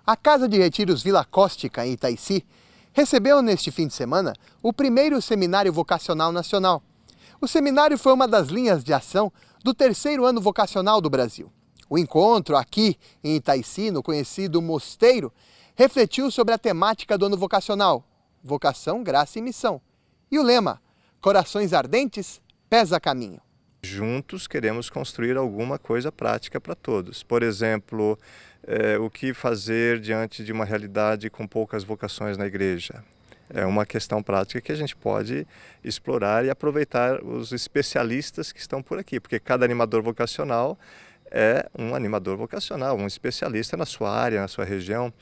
A Casa de Retiros Vila Cóstica, em Itaici, recebeu neste fim de semana o primeiro Seminário Vocacional Nacional. O seminário foi uma das linhas de ação do terceiro ano vocacional do Brasil. O encontro aqui em Itaici, no conhecido Mosteiro, refletiu sobre a temática do ano vocacional, vocação, graça e missão. E o lema, corações ardentes, pés a caminho. Juntos queremos construir alguma coisa prática para todos. Por exemplo, o que fazer diante de uma realidade com poucas vocações na igreja? É uma questão prática que a gente pode explorar e aproveitar os especialistas que estão por aqui, porque cada animador vocacional é um animador vocacional, um especialista na sua área, na sua região.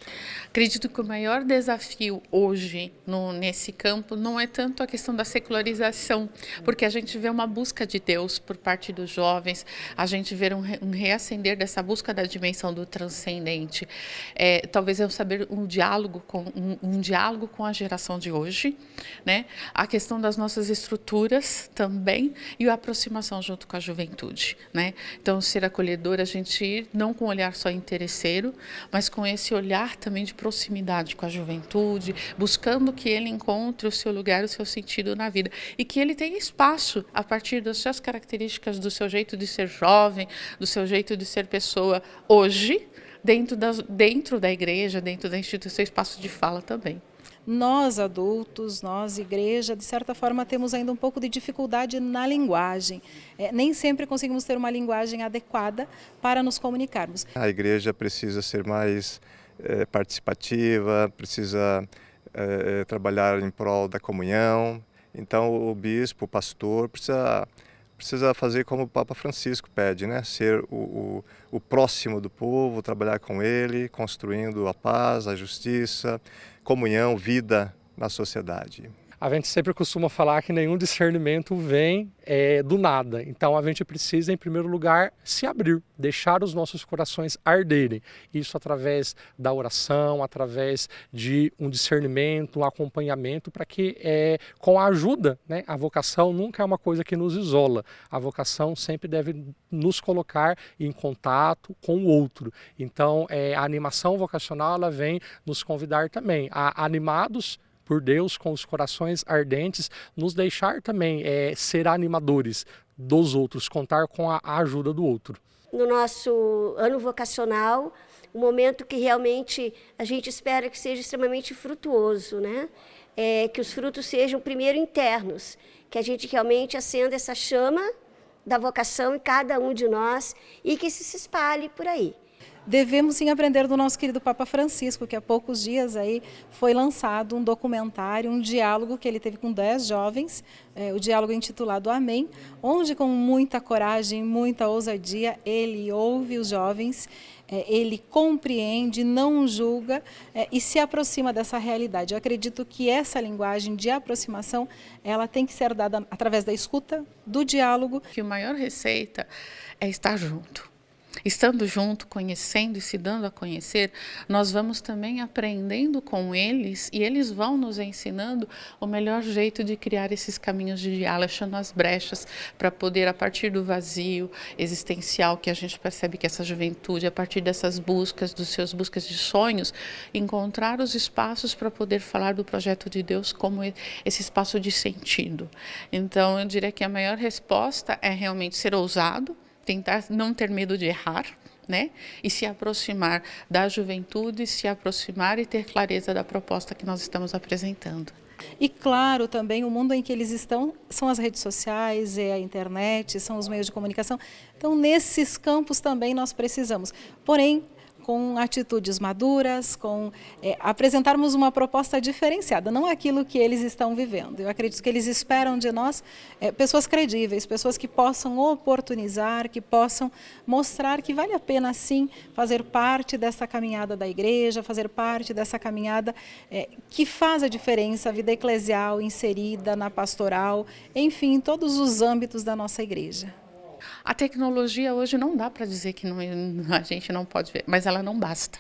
Acredito que o maior desafio hoje nesse campo não é tanto a questão da secularização, porque a gente vê uma busca de Deus por parte dos jovens, a gente vê um reacender dessa busca da dimensão do transcendente. Talvez eu saber um diálogo com a geração de hoje, né? A questão das nossas estruturas também e a aproximação junto com a juventude, né? Então, ser acolhedor, a gente ir não com um olhar só interesseiro, mas com esse olhar também de proximidade com a juventude, buscando que ele encontre o seu lugar, o seu sentido na vida e que ele tenha espaço a partir das suas características, do seu jeito de ser jovem, do seu jeito de ser pessoa hoje, dentro da igreja, dentro da instituição, espaço de fala também. Nós adultos, nós igreja, de certa forma temos ainda um pouco de dificuldade na linguagem. Nem sempre conseguimos ter uma linguagem adequada para nos comunicarmos. A igreja precisa ser mais participativa, precisa trabalhar em prol da comunhão. Então o bispo, o pastor, precisa fazer como o Papa Francisco pede, né? Ser o próximo do povo, trabalhar com ele, construindo a paz, a justiça, comunhão, vida na sociedade. A gente sempre costuma falar que nenhum discernimento vem do nada. Então a gente precisa, em primeiro lugar, se abrir, deixar os nossos corações arderem. Isso através da oração, através de um discernimento, um acompanhamento, para que com a ajuda, né, a vocação nunca é uma coisa que nos isola. A vocação sempre deve nos colocar em contato com o outro. Então a animação vocacional ela vem nos convidar também a animados por Deus, com os corações ardentes, nos deixar também ser animadores dos outros, contar com a ajuda do outro. No nosso ano vocacional, um momento que realmente a gente espera que seja extremamente frutuoso, né? Que os frutos sejam primeiro internos, que a gente realmente acenda essa chama da vocação em cada um de nós e que se espalhe por aí. Devemos sim aprender do nosso querido Papa Francisco, que há poucos dias aí foi lançado um documentário, um diálogo que ele teve com 10 jovens, o diálogo intitulado Amém, onde com muita coragem, muita ousadia, ele ouve os jovens, ele compreende, não julga e se aproxima dessa realidade. Eu acredito que essa linguagem de aproximação, ela tem que ser dada através da escuta, do diálogo. Que a maior receita é estar junto. Estando junto, conhecendo e se dando a conhecer, nós vamos também aprendendo com eles e eles vão nos ensinando o melhor jeito de criar esses caminhos de diálogo, achando as brechas para poder, a partir do vazio existencial que a gente percebe que essa juventude, a partir dessas buscas, dos seus buscas de sonhos, encontrar os espaços para poder falar do projeto de Deus como esse espaço de sentido. Então, eu diria que a maior resposta é realmente ser ousado, tentar não ter medo de errar, né? E se aproximar da juventude, se aproximar e ter clareza da proposta que nós estamos apresentando. E claro, também o mundo em que eles estão são as redes sociais, é a internet, são os meios de comunicação. Então, nesses campos também nós precisamos. Porém, com atitudes maduras, com apresentarmos uma proposta diferenciada, não aquilo que eles estão vivendo. Eu acredito que eles esperam de nós pessoas credíveis, pessoas que possam oportunizar, que possam mostrar que vale a pena sim fazer parte dessa caminhada da igreja, fazer parte dessa caminhada que faz a diferença, a vida eclesial inserida na pastoral, enfim, em todos os âmbitos da nossa igreja. A tecnologia hoje não dá para dizer que a gente não pode ver, mas ela não basta.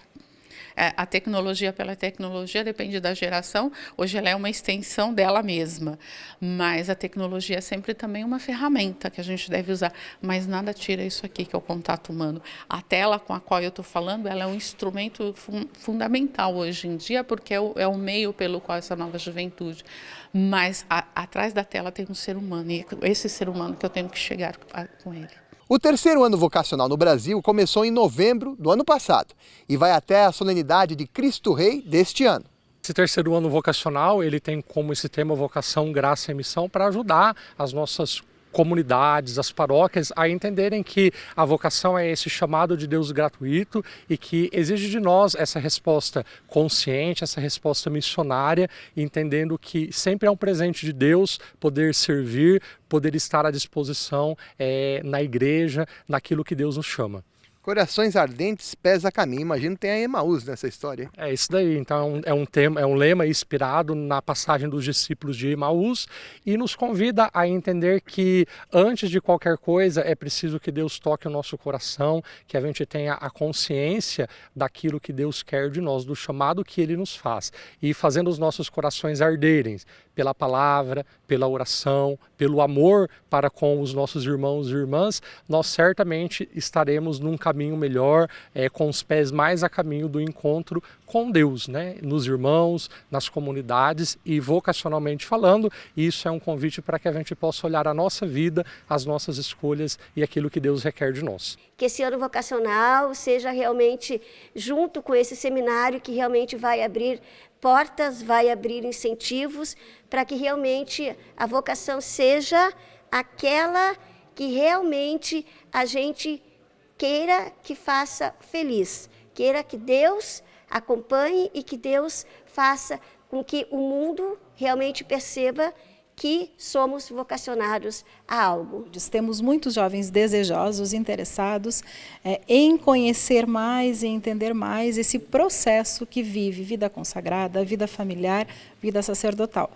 a tecnologia pela tecnologia depende da geração, hoje ela é uma extensão dela mesma, mas a tecnologia é sempre também uma ferramenta que a gente deve usar, mas nada tira isso aqui, que é o contato humano. A tela com a qual eu estou falando, ela é um instrumento fundamental hoje em dia, porque é o meio pelo qual essa nova juventude, mas atrás da tela tem um ser humano, e esse ser humano que eu tenho que chegar com ele. O terceiro ano vocacional no Brasil começou em novembro do ano passado e vai até a solenidade de Cristo Rei deste ano. Esse terceiro ano vocacional, ele tem como esse tema vocação, graça e missão para ajudar as nossas comunidades, as paróquias a entenderem que a vocação é esse chamado de Deus gratuito e que exige de nós essa resposta consciente, essa resposta missionária, entendendo que sempre é um presente de Deus poder servir, poder estar à disposição na igreja, naquilo que Deus nos chama. Corações ardentes, pés a caminho. Imagino que tem a Emaús nessa história. É isso daí. Então é um lema inspirado na passagem dos discípulos de Emaús e nos convida a entender que antes de qualquer coisa é preciso que Deus toque o nosso coração, que a gente tenha a consciência daquilo que Deus quer de nós, do chamado que Ele nos faz. E fazendo os nossos corações arderem pela palavra, pela oração, pelo amor para com os nossos irmãos e irmãs, nós certamente estaremos num caminho melhor, com os pés mais a caminho do encontro com Deus, né? Nos irmãos, nas comunidades e vocacionalmente falando, isso é um convite para que a gente possa olhar a nossa vida, as nossas escolhas e aquilo que Deus requer de nós. Que esse ano vocacional seja realmente junto com esse seminário que realmente vai abrir portas, vai abrir incentivos para que realmente a vocação seja aquela que realmente a gente queira que faça feliz, queira que Deus acompanhe e que Deus faça com que o mundo realmente perceba que somos vocacionados a algo. Temos muitos jovens desejosos, interessados em conhecer mais e entender mais esse processo que vive vida consagrada, vida familiar, vida sacerdotal.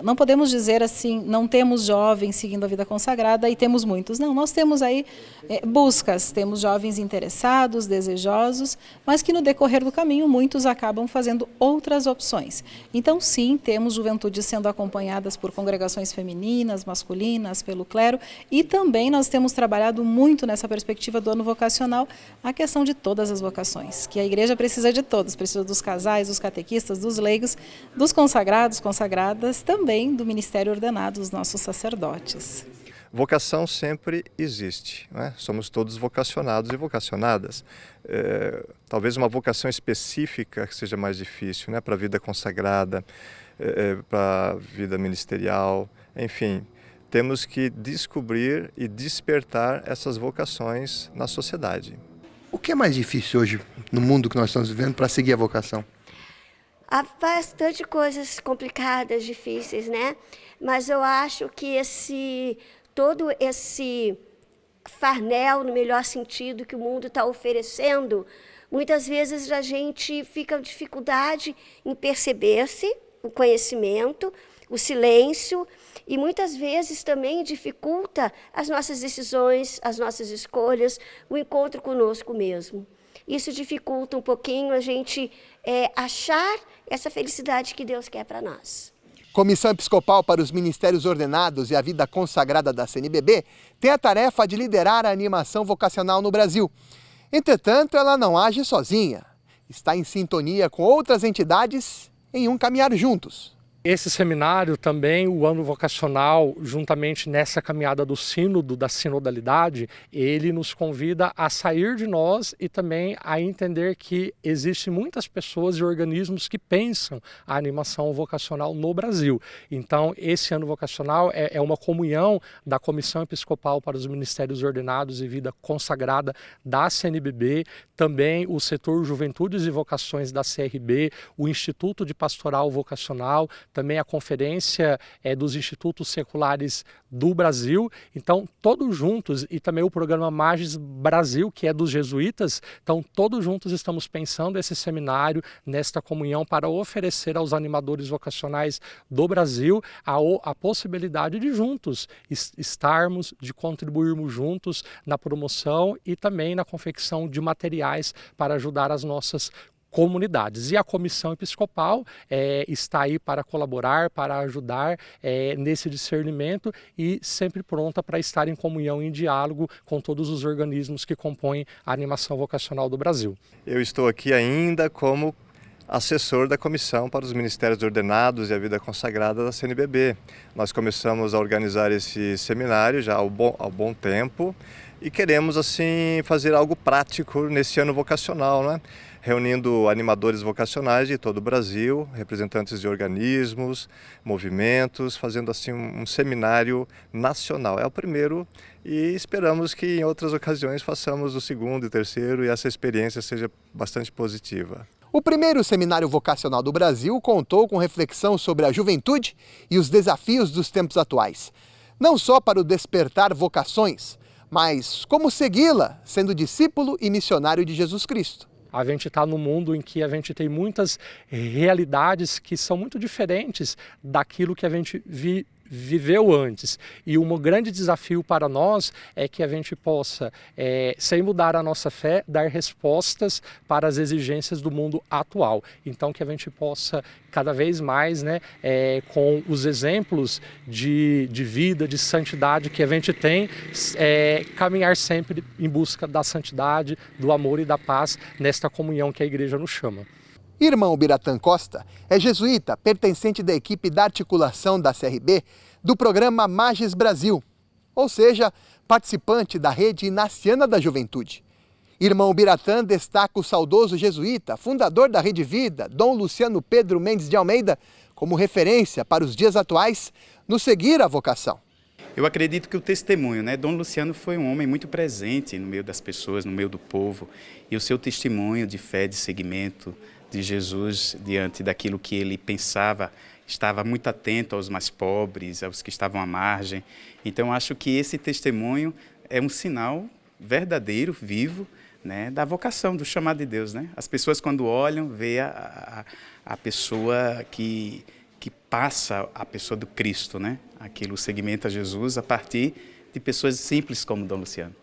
Não podemos dizer assim, não temos jovens seguindo a vida consagrada e temos muitos. Não, nós temos aí buscas, temos jovens interessados, desejosos, mas que no decorrer do caminho muitos acabam fazendo outras opções. Então sim, temos juventudes sendo acompanhadas por congregações femininas, masculinas, pelo clero, e também nós temos trabalhado muito nessa perspectiva do ano vocacional a questão de todas as vocações, que a igreja precisa de todos, precisa dos casais, dos catequistas, dos leigos, dos consagrados, consagradas, também do ministério ordenado, dos nossos sacerdotes. Vocação sempre existe, né? Somos todos vocacionados e vocacionadas. Talvez uma vocação específica que seja mais difícil, né? Para a vida consagrada, para a vida ministerial, enfim. Temos que descobrir e despertar essas vocações na sociedade. O que é mais difícil hoje no mundo que nós estamos vivendo para seguir a vocação? Há bastante coisas complicadas, difíceis, né? Mas eu acho que todo esse farnel, no melhor sentido, que o mundo está oferecendo, muitas vezes a gente fica com dificuldade em perceber-se, o conhecimento, o silêncio, e muitas vezes também dificulta as nossas decisões, as nossas escolhas, o encontro conosco mesmo. Isso dificulta um pouquinho a gente achar essa felicidade que Deus quer para nós. Comissão Episcopal para os Ministérios Ordenados e a Vida Consagrada da CNBB tem a tarefa de liderar a animação vocacional no Brasil. Entretanto, ela não age sozinha. Está em sintonia com outras entidades em um caminhar juntos. Esse seminário também, o ano vocacional, juntamente nessa caminhada do sínodo, da sinodalidade, ele nos convida a sair de nós e também a entender que existem muitas pessoas e organismos que pensam a animação vocacional no Brasil. Então, esse ano vocacional é uma comunhão da Comissão Episcopal para os Ministérios Ordenados e Vida Consagrada da CNBB, também o setor Juventudes e Vocações da CRB, o Instituto de Pastoral Vocacional, também a Conferência dos Institutos Seculares do Brasil. Então, todos juntos, e também o programa Magis Brasil, que é dos jesuítas, então todos juntos estamos pensando esse seminário, nesta comunhão, para oferecer aos animadores vocacionais do Brasil a possibilidade de juntos estarmos, de contribuirmos juntos na promoção e também na confecção de materiais para ajudar as nossas comunidades. E a Comissão Episcopal está aí para colaborar, para ajudar nesse discernimento e sempre pronta para estar em comunhão, em diálogo com todos os organismos que compõem a animação vocacional do Brasil. Eu estou aqui ainda como assessor da Comissão para os Ministérios Ordenados e a Vida Consagrada da CNBB. Nós começamos a organizar esse seminário já há bom tempo e queremos assim fazer algo prático nesse ano vocacional, né? Reunindo animadores vocacionais de todo o Brasil, representantes de organismos, movimentos, fazendo assim um seminário nacional. É o primeiro e esperamos que em outras ocasiões façamos o segundo e terceiro e essa experiência seja bastante positiva. O primeiro seminário vocacional do Brasil contou com reflexão sobre a juventude e os desafios dos tempos atuais. Não só para o despertar vocações, mas como segui-la, sendo discípulo e missionário de Jesus Cristo. A gente está num mundo em que a gente tem muitas realidades que são muito diferentes daquilo que a gente viveu antes. E um grande desafio para nós é que a gente possa, sem mudar a nossa fé, dar respostas para as exigências do mundo atual. Então que a gente possa cada vez mais, com os exemplos de vida, de santidade que a gente tem, caminhar sempre em busca da santidade, do amor e da paz nesta comunhão que a Igreja nos chama. Irmão Biratã Costa é jesuíta, pertencente da equipe da articulação da CRB do programa Magis Brasil, ou seja, participante da rede Inaciana da Juventude. Irmão Biratã destaca o saudoso jesuíta, fundador da Rede Vida, Dom Luciano Pedro Mendes de Almeida, como referência para os dias atuais no seguir a vocação. Eu acredito que o testemunho, Dom Luciano foi um homem muito presente no meio das pessoas, no meio do povo, e o seu testemunho de fé, de seguimento de Jesus diante daquilo que ele pensava, estava muito atento aos mais pobres, aos que estavam à margem. Então, acho que esse testemunho é um sinal verdadeiro, vivo, da vocação, do chamado de Deus. As pessoas, quando olham, veem a pessoa que passa a pessoa do Cristo, Aquilo segmenta Jesus a partir de pessoas simples como Dom Luciano.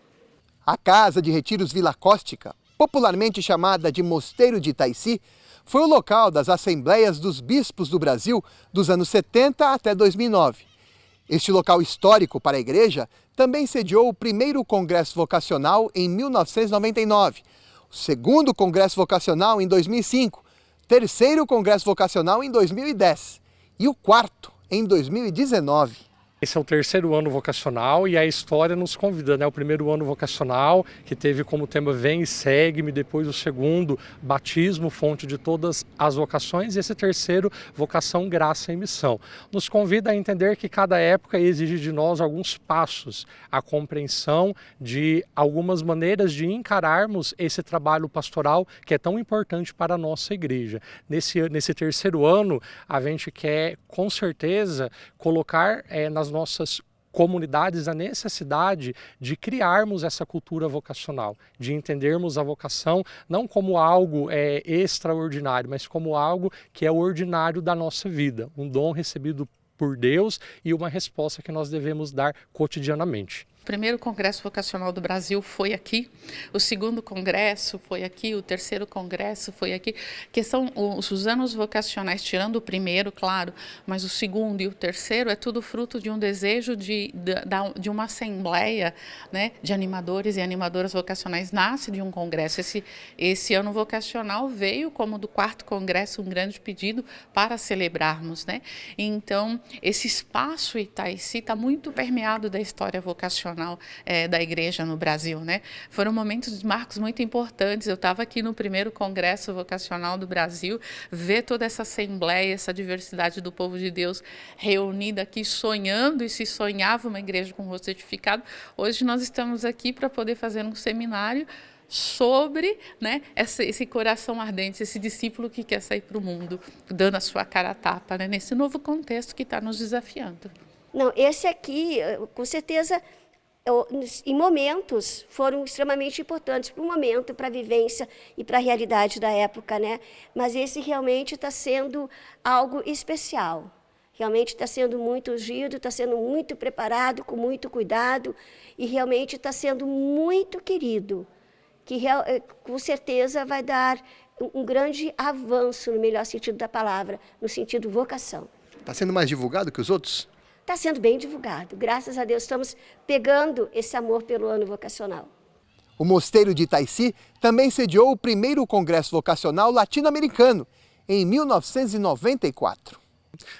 A Casa de Retiros Vila Cóstica, popularmente chamada de Mosteiro de Itaici, foi o local das Assembleias dos Bispos do Brasil dos anos 70 até 2009. Este local histórico para a Igreja também sediou o primeiro Congresso Vocacional em 1999, o segundo Congresso Vocacional em 2005, terceiro Congresso Vocacional em 2010 e o quarto em 2019. Esse é o terceiro ano vocacional e a história nos convida, O primeiro ano vocacional, que teve como tema Vem e Segue-me, depois o segundo, Batismo, fonte de todas as vocações, e esse terceiro, Vocação, Graça e Missão. Nos convida a entender que cada época exige de nós alguns passos, a compreensão de algumas maneiras de encararmos esse trabalho pastoral que é tão importante para a nossa igreja. Nesse terceiro ano, a gente quer, com certeza, colocar nas nossas comunidades a necessidade de criarmos essa cultura vocacional, de entendermos a vocação não como algo extraordinário, mas como algo que é ordinário da nossa vida, um dom recebido por Deus e uma resposta que nós devemos dar cotidianamente. O primeiro Congresso Vocacional do Brasil foi aqui, o segundo congresso foi aqui, o terceiro congresso foi aqui, que são os anos vocacionais, tirando o primeiro, claro, mas o segundo e o terceiro é tudo fruto de um desejo de uma assembleia, de animadores e animadoras vocacionais, nasce de um congresso. Esse ano vocacional veio como do quarto congresso um grande pedido para celebrarmos, Então, esse espaço Itaici está muito permeado da história vocacional da Igreja no Brasil, Foram momentos, marcos muito importantes. Eu estava aqui no primeiro Congresso Vocacional do Brasil, ver toda essa assembleia, essa diversidade do povo de Deus reunida aqui, sonhando, e se sonhava uma igreja com o rosto edificado. Hoje nós estamos aqui para poder fazer um seminário sobre esse coração ardente, esse discípulo que quer sair para o mundo, dando a sua cara a tapa, nesse novo contexto que está nos desafiando. Não, esse aqui, com certeza, em momentos foram extremamente importantes para o momento, para a vivência e para a realidade da época, Mas esse realmente está sendo algo especial. Realmente está sendo muito ungido, está sendo muito preparado, com muito cuidado, e realmente está sendo muito querido, que com certeza vai dar um grande avanço, no melhor sentido da palavra, no sentido vocação. Está sendo mais divulgado que os outros? Está sendo bem divulgado. Graças a Deus, estamos pegando esse amor pelo ano vocacional. O Mosteiro de Itaici também sediou o primeiro Congresso Vocacional Latino-Americano, em 1994.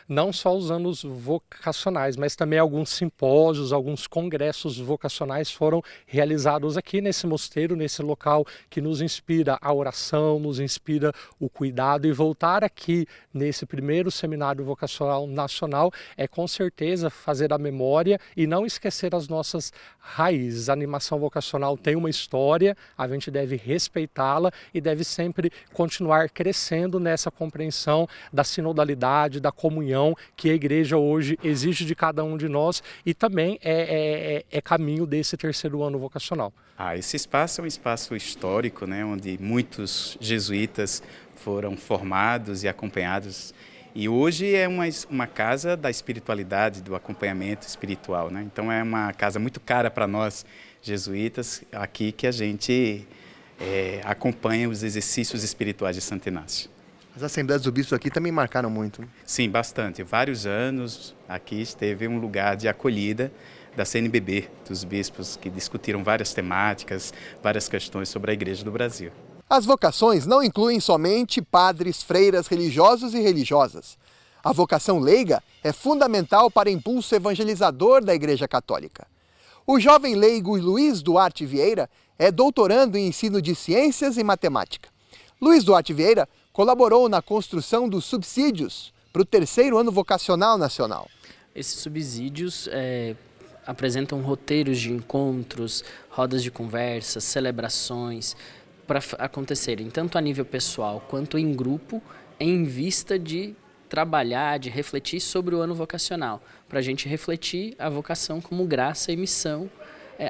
Não só os anos vocacionais, mas também alguns simpósios, alguns congressos vocacionais foram realizados aqui nesse mosteiro, nesse local que nos inspira a oração, nos inspira o cuidado, e voltar aqui nesse primeiro seminário vocacional nacional é com certeza fazer a memória e não esquecer as nossas raízes. A animação vocacional tem uma história, a gente deve respeitá-la e deve sempre continuar crescendo nessa compreensão da sinodalidade, da comunhão que a igreja hoje exige de cada um de nós, e também é caminho desse terceiro ano vocacional. Esse espaço é um espaço histórico, né, onde muitos jesuítas foram formados e acompanhados, e hoje é uma casa da espiritualidade, do acompanhamento espiritual, né? Então é uma casa muito cara para nós jesuítas, aqui que a gente acompanha os exercícios espirituais de Santo Inácio. As Assembleias do Bispo aqui também marcaram muito. Sim, bastante. Vários anos aqui esteve um lugar de acolhida da CNBB, dos bispos, que discutiram várias temáticas, várias questões sobre a Igreja do Brasil. As vocações não incluem somente padres, freiras, religiosos e religiosas. A vocação leiga é fundamental para o impulso evangelizador da Igreja Católica. O jovem leigo Luiz Duarte Vieira é doutorando em ensino de ciências e matemática. Luiz Duarte Vieira colaborou na construção dos subsídios para o terceiro ano vocacional nacional. Esses subsídios apresentam roteiros de encontros, rodas de conversa, celebrações para acontecerem tanto a nível pessoal quanto em grupo, em vista de trabalhar, de refletir sobre o ano vocacional, para a gente refletir a vocação como graça e missão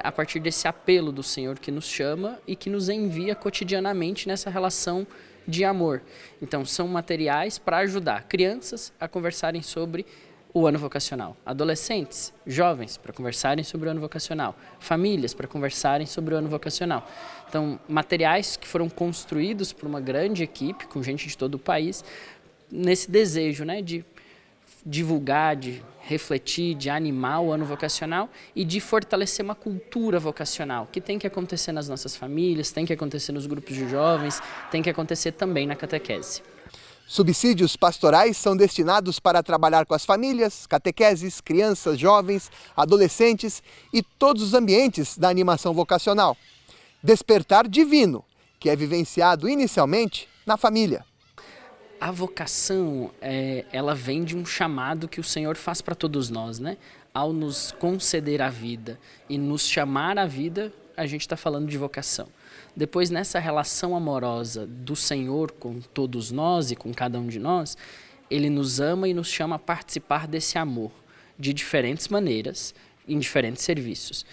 a partir desse apelo do Senhor que nos chama e que nos envia cotidianamente nessa relação de amor. Então, são materiais para ajudar crianças a conversarem sobre o ano vocacional, adolescentes, jovens para conversarem sobre o ano vocacional, famílias para conversarem sobre o ano vocacional. Então, materiais que foram construídos por uma grande equipe, com gente de todo o país, nesse desejo, né, de divulgar, de refletir, de animar o ano vocacional e de fortalecer uma cultura vocacional que tem que acontecer nas nossas famílias, tem que acontecer nos grupos de jovens, tem que acontecer também na catequese. Subsídios pastorais são destinados para trabalhar com as famílias, catequeses, crianças, jovens, adolescentes e todos os ambientes da animação vocacional. Despertar divino, que é vivenciado inicialmente na família. A vocação, ela vem de um chamado que o Senhor faz para todos nós, né? Ao nos conceder a vida e nos chamar à vida, a gente está falando de vocação. Depois, nessa relação amorosa do Senhor com todos nós e com cada um de nós, Ele nos ama e nos chama a participar desse amor de diferentes maneiras, em diferentes serviços.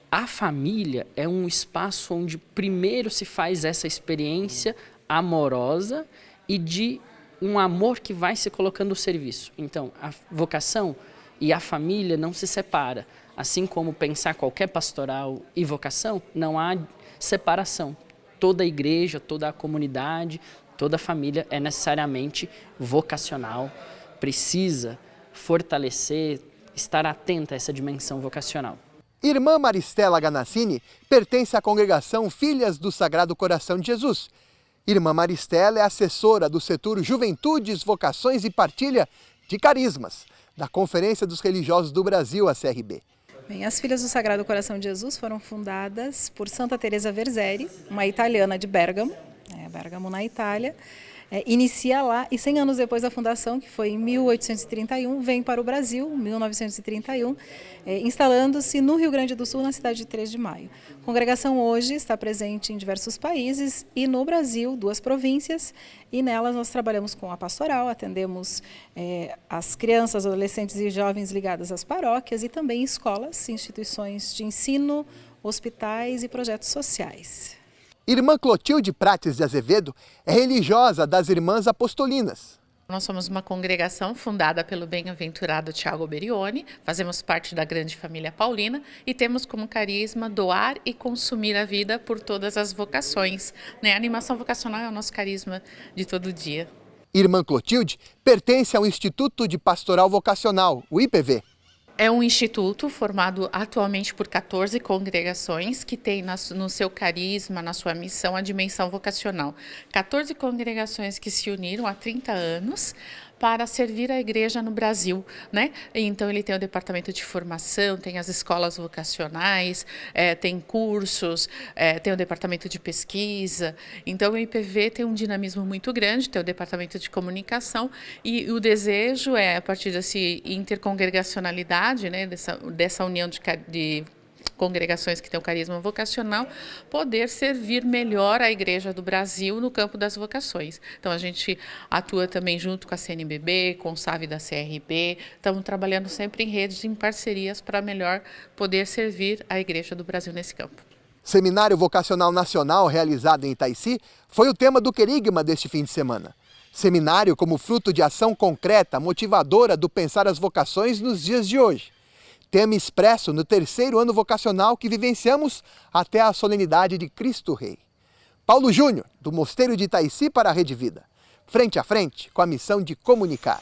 A família é um espaço onde primeiro se faz essa experiência amorosa e de um amor que vai se colocando no serviço. Então, a vocação e a família não se separa. Assim como pensar qualquer pastoral e vocação, não há separação. Toda a igreja, toda a comunidade, toda a família é necessariamente vocacional, precisa fortalecer, estar atenta a essa dimensão vocacional. Irmã Maristela Ganassini pertence à congregação Filhas do Sagrado Coração de Jesus. Irmã Maristela é assessora do setor Juventudes, Vocações e Partilha de Carismas, da Conferência dos Religiosos do Brasil, a CRB. Bem, as Filhas do Sagrado Coração de Jesus foram fundadas por Santa Teresa Verzeri, uma italiana de Bérgamo, Bérgamo na Itália. Inicia lá e 100 anos depois da fundação, que foi em 1831, vem para o Brasil, 1931, instalando-se no Rio Grande do Sul, na cidade de 3 de Maio. A congregação hoje está presente em diversos países e no Brasil, 2 províncias, e nelas nós trabalhamos com a pastoral, atendemos as crianças, adolescentes e jovens ligadas às paróquias e também escolas, instituições de ensino, hospitais e projetos sociais. Irmã Clotilde Prates de Azevedo é religiosa das Irmãs Apostolinas. Nós somos uma congregação fundada pelo bem-aventurado Tiago Berioni, fazemos parte da grande família paulina e temos como carisma doar e consumir a vida por todas as vocações. A animação vocacional é o nosso carisma de todo dia. Irmã Clotilde pertence ao Instituto de Pastoral Vocacional, o IPV. É um instituto formado atualmente por 14 congregações que tem no seu carisma, na sua missão, a dimensão vocacional. 14 congregações que se uniram há 30 anos para servir a igreja no Brasil, né? Então ele tem o departamento de formação, tem as escolas vocacionais, tem cursos, tem o departamento de pesquisa. Então o IPV tem um dinamismo muito grande, tem o departamento de comunicação e o desejo é, a partir dessa intercongregacionalidade, né, dessa união de congregações que têm o carisma vocacional, poder servir melhor a Igreja do Brasil no campo das vocações. Então a gente atua também junto com a CNBB, com o SAV da CRB, estamos trabalhando sempre em redes, em parcerias para melhor poder servir a Igreja do Brasil nesse campo. Seminário Vocacional Nacional realizado em Itaici foi o tema do Querigma deste fim de semana. Seminário como fruto de ação concreta, motivadora do pensar as vocações nos dias de hoje. Tema expresso no terceiro ano vocacional que vivenciamos até a solenidade de Cristo Rei. Paulo Júnior, do Mosteiro de Itaici para a Rede Vida. Frente a frente com a missão de comunicar.